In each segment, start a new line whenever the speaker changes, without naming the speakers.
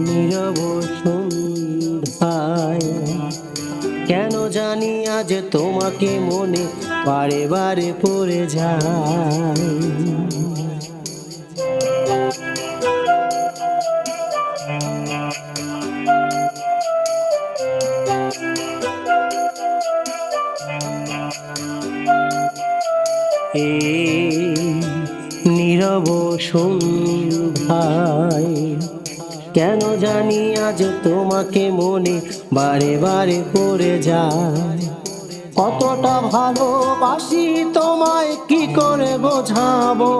নীরব সন্ধ্যায় কেন জানি আজ তোমাকে মনে বারে বারে পড়ে যায়। নীরব সন্ধ্যায় কেন জানি আজ তোমাকে মনে বারে বারে পড়ে যায়। কতটা ভালোবাসি তোমায় কি করে বোঝাবো,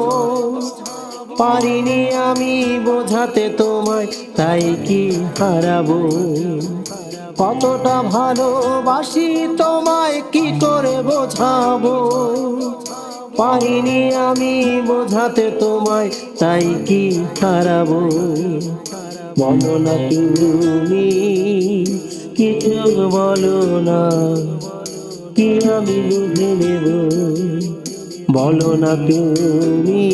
পারিনি আমি বোঝাতে তোমায়, তাই কি হারাবো। কতটা ভালোবাসি তোমায় কি করে বোঝাবো, পারিনি আমি বোঝাতে তোমায়, তাই কি হারাবো। বলো না তুমি কিছু বলো না, কি আমি বুঝে নেব। বলো না তুমি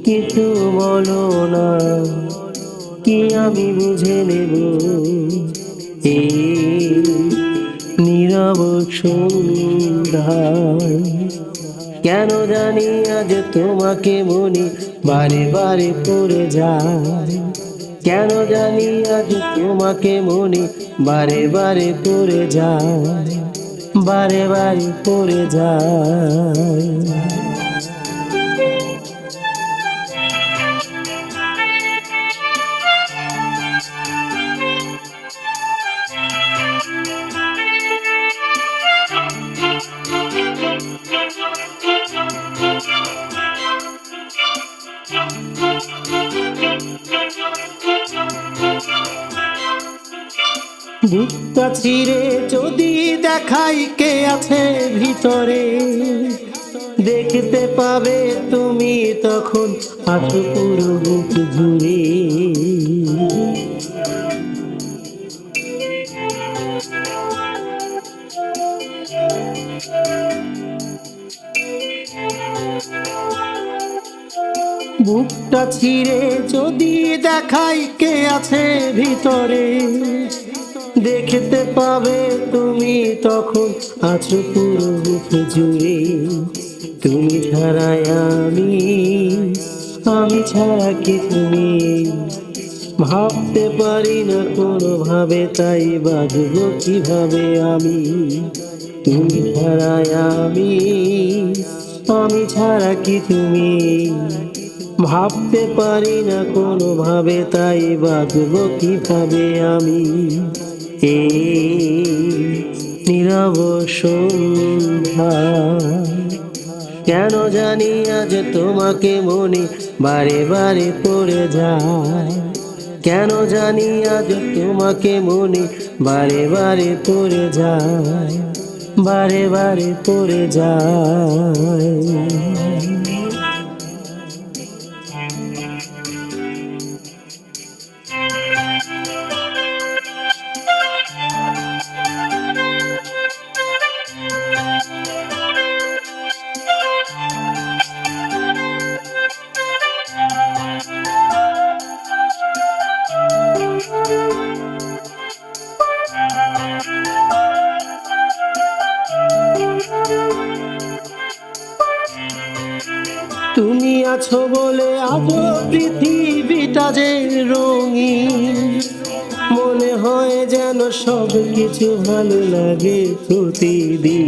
কিছু বলো না, কি আমি বুঝে নেব। এই নীরব সন্ধ্যায় কেন জানি আজ তোমাকে মনে বারে বারে পড়ে যায়। কেন জানি আজ তোমাকে মনে বারে বারে পড়ে যায়, বারে বারে পড়ে যায়। বুকটা ছিঁড়ে যদি দেখাই কে আছে ভিতরে, দেখতে পাবে তুমি তখন আছো পুরো বুক জুড়ে। বুকটা ছিঁড়ে যদি দেখাই কে আছে ভিতরে, দেখতে পাবে তুমি তখন আছো পুরো বুক জুড়ে। তুমি ছাড়াই আমি ছাড়া কি তুমি, ভাবতে পারি না কোনোভাবে, তাই বাঁচবো কিভাবে আমি। তুমি ছাড়াই আমি ছাড়া কি তুমি, ভাবতে পারি না কোনোভাবে, তাই বাঁচবো কিভাবে আমি। এই নীরব সন্ধ্যা কেন জানি আজ তোমাকে মনে বারে বারে পড়ে যায়। কেন জানি আজ তোমাকে মনে বারে বারে পড়ে যায়, বারে বারে পড়ে যায়। তুমি আছো বলে আজও পৃথিবীটা যে রঙিন, মনে হয় যেন সব কিছু ভালো লাগে প্রতিদিন।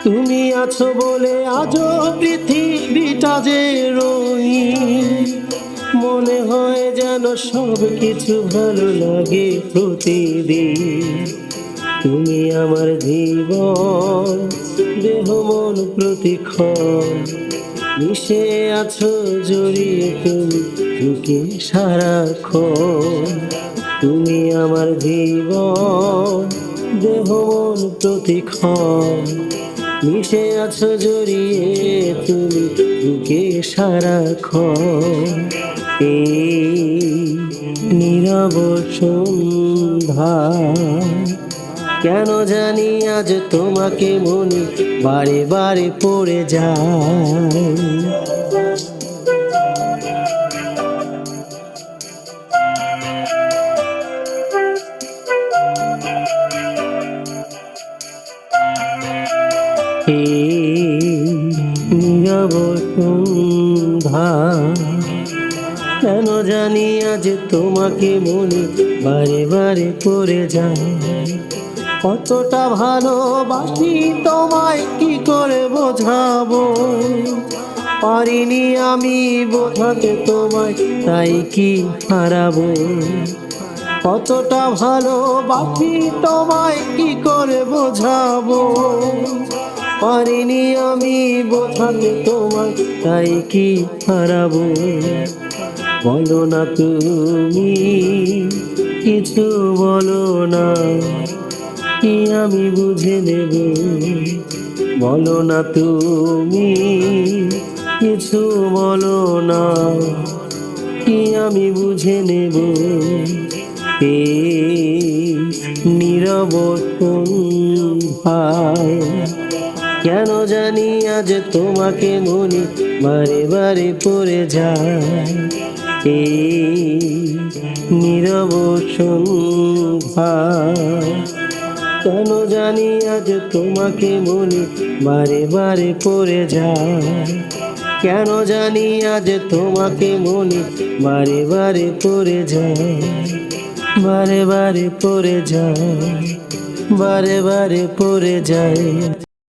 তুমি আছো বলে আজও পৃথিবীটা যে রঙিন, মনে হয় যেন সব কিছু ভালো লাগে প্রতিদিন। তুমি আমার জীবন, দেহ মন প্রতিক্ষণ, মিশে আছো জড়িয়ে তুমি বুকে সারাক্ষণ। তুমি আমার জীবন, দেহ মন প্রতিক্ষণ মিশে আছো জড়িয়ে তুমি বুকে সারাক্ষণ। এই নীরব সন্ধ্যা কেন জানি আজ তোমাকে মনে বারে বারে পড়ে যায়। নীরব সন্ধ্যা কেন জানি আজ তোমাকে মনে বারে বারে পড়ে যায়। কতটা ভালোবাসি তোমায় কি করে বোঝাবো, পারিনি আমি বোঝাতে তোমায়, তাই কি হারাবো। কতটা ভালোবাসি তোমায় কি করে বোঝাবো, পারিনি আমি বোঝাতে তোমায়, তাই কি হারাবো। বলো না তুমি কিছু বলো না, কি আমি বুঝে নেব। বলো না তুমি কিছু বলো না, কি আমি বুঝে নেব। নীরব সন্ধ্যায় কেন জানি আজ তোমাকে মনে বারে বারে পড়ে যায়। নীরব সন্ধ্যায় কেন জানি আজ তোমাকে মনে বারে বারে পড়ে যায়। কেন জানি আজ তোমাকে মনে বারে বারে পড়ে যায়। বারে বারে পড়ে যায়, বারে বারে পড়ে যায়।